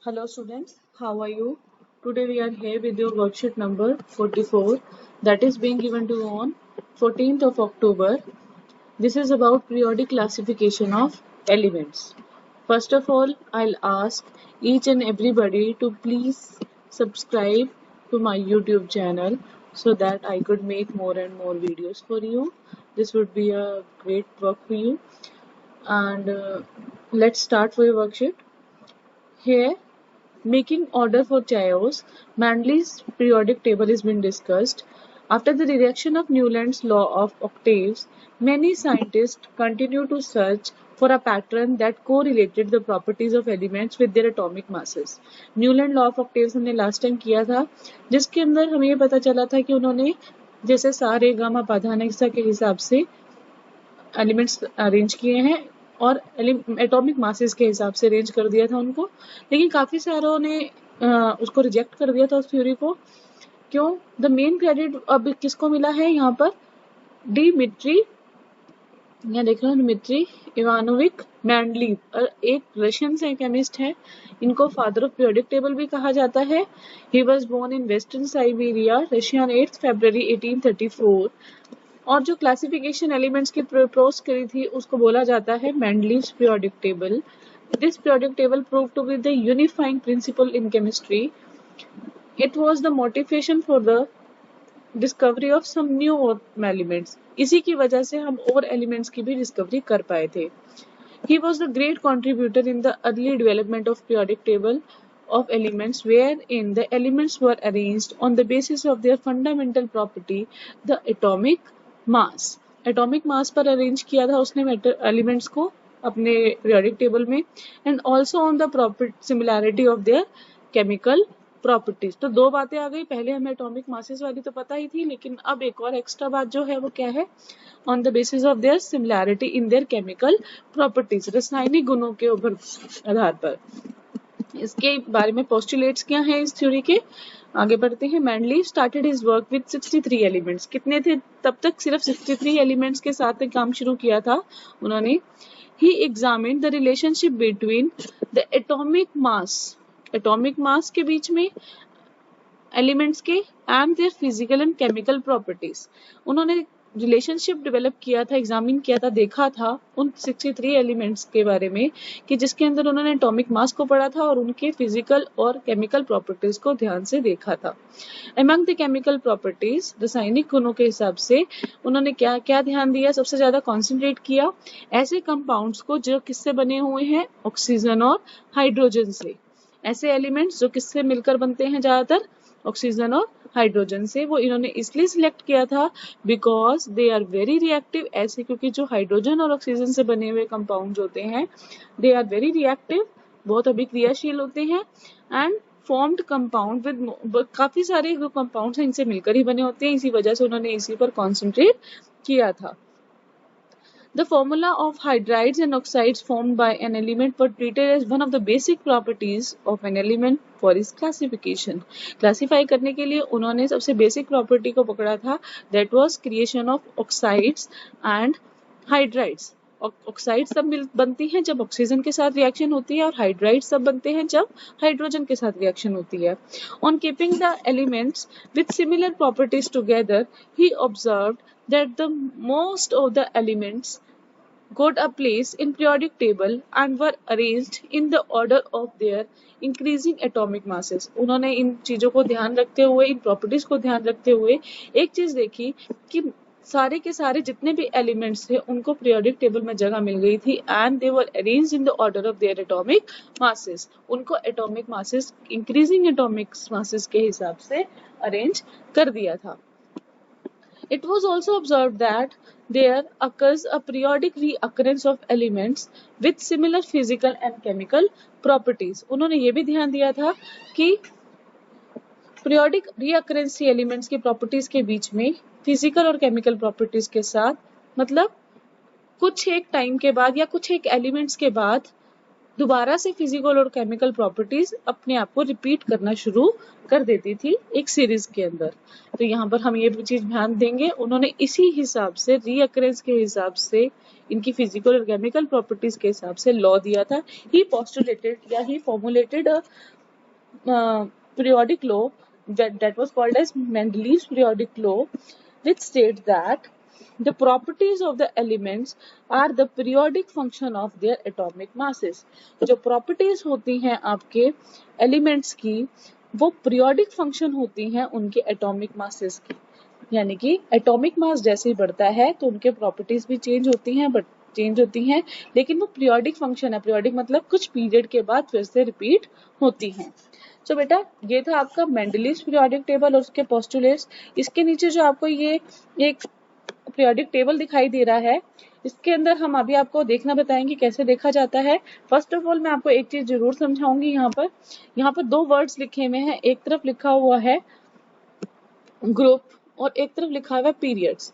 Hello students, how are you? Today we are here with your worksheet number 44 that is being given to you on 14th of October. This is about periodic classification of elements. First of all, I'll ask each and everybody to please subscribe to my YouTube channel so that I could make more and more videos for you. This would be a great work for you. And let's start for your worksheet. Here, making order for chaos, Mandel's periodic table has been discussed. After the rejection of Newland's law of octaves, many scientists continue to search for a pattern that correlated the properties of elements with their atomic masses. Newland law of octaves हमने last time किया था, जिसके अंदर हमें ये पता चला था कि उन्होंने जैसे सारे गामा पाधानिसा के हिसाब से एलिमेंट्स अरेंज किए हैं और एटॉमिक मासेस के हिसाब से अरेंज कर दिया था उनको, लेकिन काफी सारों ने उसको रिजेक्ट कर दिया था उस थ्योरी को। क्यों? द मेन क्रेडिट अब किसको मिला है यहाँ पर? डिमिट्री, यहाँ देख रहे हो, डिमिट्री इवानोविच मेंडलीव, एक रशियन से केमिस्ट है। इनको फादर ऑफ पीरियोडिक टेबल भी कहा जाता है। He was born in western Siberia, Russia on 8 February 1834। और जो क्लासिफिकेशन एलिमेंट्स की प्रपोज करी थी उसको बोला जाता है Mendeleev's periodic table. This periodic table prove to be the unifying principle in chemistry. It was the motivation for the discovery of some new elements. इसी की वजह से हम और एलिमेंट्स की भी डिस्कवरी कर पाए थे। He was the great contributor in the early development of periodic table of elements, wherein the elements were arranged on the basis of their fundamental property, the atomic mass. Atomic mass पर arrange किया था उसने elements को अपने periodic table में, and also on the similarity of their chemical properties. तो दो बातें आ गई, पहले हमें atomic masses वाली तो पता ही थी, लेकिन अब एक और एक्स्ट्रा बात जो है वो क्या है? On the basis of their similarity in their chemical properties, रासायनिक गुणों के आधार पर। इसके बारे में पोस्टुलेट्स क्या हैं इस थ्योरी के? आगे बढ़ते हैं। मैंडली started his work with 63 elements. कितने थे तब तक? सिर्फ 63 एलिमेंट्स के साथ काम शुरू किया था उन्होंने। He examined the relationship between the atomic mass के बीच में एलिमेंट्स के and their physical and chemical properties. उन्होंने रिलेशनशिप डेवलप किया था, एग्जामिन किया था, देखा था उन 63 एलिमेंट्स के बारे में कि जिसके अंदर उन्होंने एटॉमिक मास को पढ़ा था और उनके फिजिकल और केमिकल प्रॉपर्टीज को ध्यान से देखा था। अमंग द केमिकल प्रॉपर्टीज, रासायनिक गुणों के हिसाब से उन्होंने क्या क्या ध्यान दिया? सबसे ज्यादा कॉन्सेंट्रेट किया ऐसे कंपाउंड्स को जो किससे बने हुए हैं? ऑक्सीजन और हाइड्रोजन से। ऐसे एलिमेंट्स जो किससे मिलकर बनते हैं? ज्यादातर ऑक्सीजन और हाइड्रोजन से। वो इन्होंने इसलिए सिलेक्ट किया था because they are very reactive, ऐसे क्योंकि जो हाइड्रोजन और ऑक्सीजन से बने हुए कंपाउंड होते हैं दे आर वेरी रिएक्टिव, बहुत अभिक्रियाशील होते हैं, एंड फॉर्म्ड कंपाउंड विद काफी सारे जो कंपाउंड्स हैं इनसे मिलकर ही बने होते हैं। इसी वजह से उन्होंने इसी पर कॉन्सेंट्रेट किया था। The formula of hydrides and oxides formed by an element were treated as one of the basic properties of an element for its classification. Classify करने के लिए उन्होंने सबसे basic property को पकड़ा था, that was creation of oxides and hydrides. Oxide तब बनती हैं जब ऑक्सीजन के साथ रिएक्शन होती है और हाइड्राइड्स तब बनते हैं जब हाइड्रोजन के साथ रिएक्शन होती है। On keeping the elements with similar properties together, he observed that the most of the elements got a place in periodic table and were arranged in the order of their increasing atomic masses. उन्होंने इन चीजों को ध्यान रखते हुए, इन properties को ध्यान रखते हुए एक चीज देखी कि सारे के सारे जितने भी एलिमेंट्स थे उनको पीरियोडिक टेबल में जगह मिल गई थी and they were arranged in the order of their atomic masses. उनको atomic masses, increasing atomic masses के हिसाब से अरेंज कर दिया था। It was also observed that there occurs a periodic reoccurrence of elements with similar physical and chemical properties. उन्होंने ये भी ध्यान दिया था कि periodic reoccurrence एलिमेंट्स की प्रॉपर्टीज के बीच में फिजिकल और केमिकल प्रॉपर्टीज के साथ, मतलब कुछ एक टाइम के बाद या कुछ एक एलिमेंट्स के बाद दोबारा से फिजिकल और केमिकल प्रॉपर्टीज अपने आप को रिपीट करना शुरू कर देती थी एक सीरीज के अंदर। तो यहाँ पर हम ये चीज ध्यान देंगे, उन्होंने इसी हिसाब से रीअकरेंस के हिसाब से इनकी फिजिकल और केमिकल प्रॉपर्टीज के हिसाब से लॉ दिया था। ही पोस्टुलेटेड या ही formulated periodic law that was called as Mendeleev's periodic law, which states that the properties of the elements are the periodic function of their atomic masses. जो properties होती हैं आपके elements की, वो periodic function होती हैं उनके atomic masses की. यानी कि एटॉमिक मास जैसे ही बढ़ता है तो उनके प्रॉपर्टीज भी चेंज होती हैं, लेकिन वो पीरियोडिक फंक्शन है. पीरियोडिक मतलब कुछ पीरियड के बाद फिर से रिपीट होती हैं. तो बेटा ये था आपका मेंडलीव्स पीरियोडिक टेबल और उसके पोस्टुलेट्स. इसके नीचे जो आपको ये एक पीरियोडिक टेबल दिखाई दे रहा है, इसके अंदर हम अभी आपको देखना बताएंगे कैसे देखा जाता है. फर्स्ट ऑफ ऑल मैं आपको एक चीज जरूर समझाऊंगी. यहाँ पर दो वर्ड्स लिखे हुए हैं. एक तरफ लिखा हुआ है ग्रुप और एक तरफ लिखा हुआ है पीरियड्स.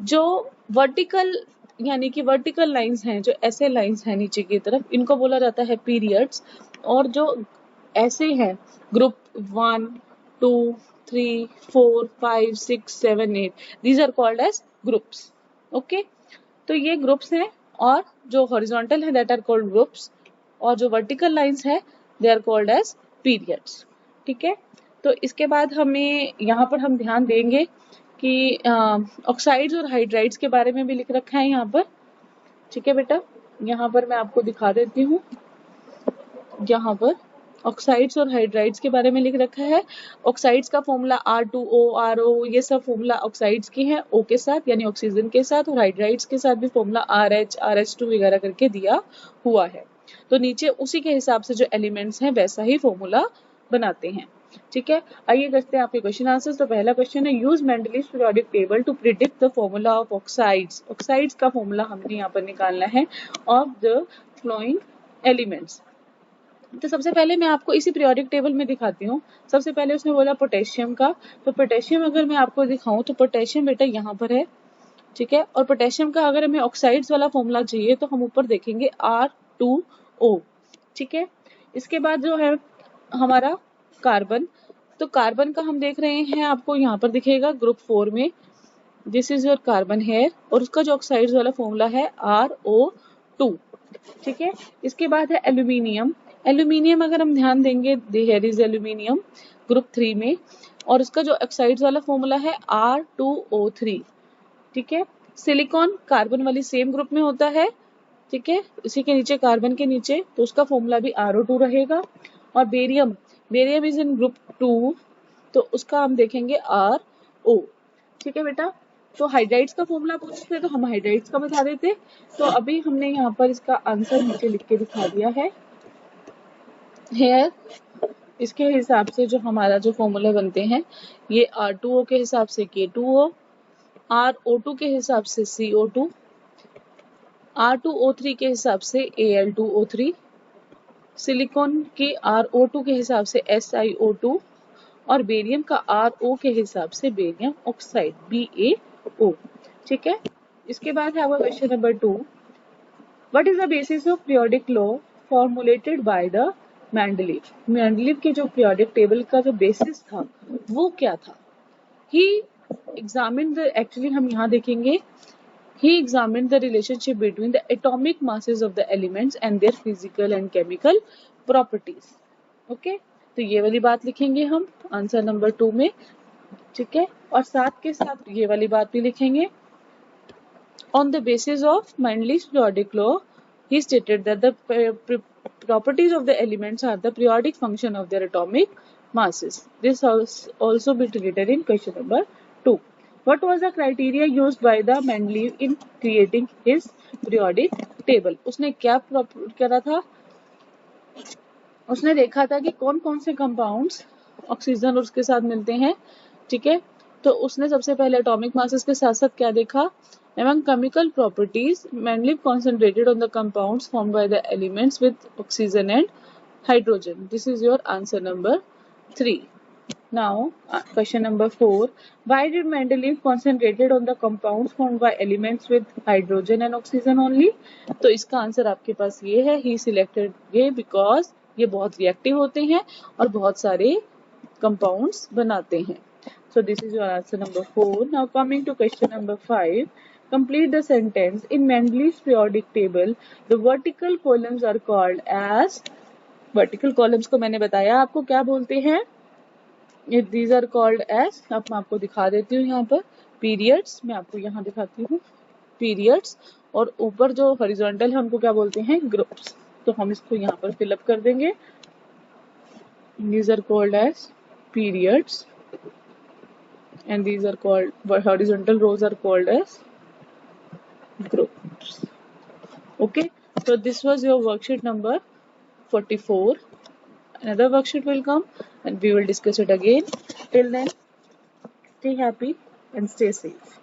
जो वर्टिकल यानी कि वर्टिकल लाइंस हैं, जो ऐसे लाइंस हैं नीचे की तरफ, इनको बोला जाता है पीरियड्स. और जो ऐसे हैं group 1 2 3 4 5 6 7 8, these are called as groups. Okay, तो ये ग्रुप्स हैं. और जो हॉरिजॉन्टल है दैट आर कॉल्ड ग्रुप्स, और जो वर्टिकल लाइंस है they are called as periods. ठीक है, तो इसके बाद हमें यहाँ पर हम ध्यान देंगे कि ऑक्साइड्स और हाइड्राइड्स के बारे में भी लिख रखा है यहाँ पर. ठीक है बेटा, यहाँ पर मैं आपको दिखा देती हूँ. यहाँ पर ऑक्साइड्स और हाइड्राइड्स के बारे में लिख रखा है. ऑक्साइड्स का फॉर्मूला R2O, RO, ये सब फॉर्मूला ऑक्साइड्स की है O के साथ यानी ऑक्सीजन के साथ, और हाइड्राइड्स के साथ भी फॉर्मूला RH, RH2 वगैरह करके दिया हुआ है. तो नीचे उसी के हिसाब से जो एलिमेंट्स हैं वैसा ही फॉर्मूला बनाते हैं. ठीक है, आइए करते हैं आपके क्वेश्चन आंसर्स. तो पहला क्वेश्चन है, use Mendeleev's periodic table to predict the formula of oxides. Oxides का फॉर्मूला हमने यहाँ पर निकालना है ऑफ द फ्लोइंग एलिमेंट्स. तो सबसे पहले मैं आपको इसी पीरियोडिक टेबल में दिखाती हूँ. सबसे पहले उसने बोला पोटेशियम का. तो पोटेशियम अगर मैं आपको दिखाऊं तो पोटेशियम बेटा यहाँ पर है. ठीक है, और पोटेशियम का अगर हमें ऑक्साइड्स वाला फॉर्मूला चाहिए तो हम ऊपर देखेंगे R2O. ठीक है, इसके बाद जो है हमारा कार्बन. तो कार्बन का हम देख रहे हैं, आपको यहाँ पर दिखेगा ग्रुप 4 में, this is your carbon here, और उसका जो ऑक्साइड्स वाला फॉर्मूला है RO2. ठीक है, इसके बाद है एल्यूमिनियम. एल्यूमिनियम अगर हम ध्यान देंगे, हेयर इज एल्यूमिनियम ग्रुप 3 में, और उसका जो ऑक्साइड्स वाला फॉर्मूला है R2O3. ठीक है, सिलिकॉन कार्बन वाली सेम ग्रुप में होता है. ठीक है, इसी के नीचे कार्बन के नीचे, तो उसका फॉर्मूला भी RO2 रहेगा. और barium, barium is in group 2, तो उसका हम देखेंगे RO. ठीक है बेटा, तो हाइड्राइड्स का फॉर्मूला पूछते तो हम हाइड्राइड्स का बता देते. तो अभी हमने यहाँ पर इसका आंसर नीचे लिख के दिखा दिया है. हेयर इसके हिसाब से जो हमारा जो फॉर्मूले बनते हैं, ये R2O के हिसाब से K2O, RO2 के हिसाब से CO2, R2O3 के हिसाब से Al2O3, सिलिकॉन के RO2 के हिसाब से SiO2, और बेरियम का RO के हिसाब से बेरियम ऑक्साइड BaO. ठीक है, इसके बाद है हमारा question number 2. What is the basis of periodic law formulated by the Mendeleev. Mendeleev के जो पीरियोडिक टेबल का जो बेसिस था वो क्या था? ही एग्जामिन्ड द, एक्चुअली हम यहाँ देखेंगे, he examined the relationship between the atomic masses of the elements and their physical and chemical properties. Okay, तो ये वाली बात लिखेंगे हम आंसर नंबर 2 में. ठीक है, और साथ के साथ ये वाली बात भी लिखेंगे. On the basis of Mendeleev's periodic law, he stated that the properties of the elements are the periodic function of their atomic masses. This also be treated in question number 2. What was the criteria used by the Mendeleev in creating his periodic table? उसने क्या करा था? उसने देखा था कि कौन कौन से कंपाउंड्स ऑक्सीजन और उसके साथ मिलते हैं. ठीक है, तो उसने सबसे पहले एटॉमिक मासेस के साथ साथ क्या देखा? Among chemical properties, Mendeleev concentrated on the compounds formed by the elements with oxygen and hydrogen. This is your answer number 3. Now, question number 4. Why did Mendeleev concentrated on the compounds formed by elements with hydrogen and oxygen only? तो इसका answer आपके पास ये है. He selected ये because ये बहुत reactive होते हैं और बहुत सारे compounds बनाते हैं. So this is your answer number 4. Now coming to question number 5. Complete the sentence. In Mendeleev's periodic table, the vertical columns are called as vertical columns को मैंने बताया आपको क्या बोलते हैं, these are called as, अब मैं आपको दिखा देती हूँ यहाँ पर पीरियड्स, मैं आपको यहाँ दिखाती हूँ पीरियड्स, और ऊपर जो हॉरिजॉन्टल है हमको क्या बोलते हैं, ग्रुप्स। तो हम इसको यहाँ पर फिलअप कर देंगे। these are called as periods and these are called, horizontal rows are called as groups. Okay, so this was your worksheet number 44. Another worksheet will come and we will discuss it again. Till then, stay happy and stay safe.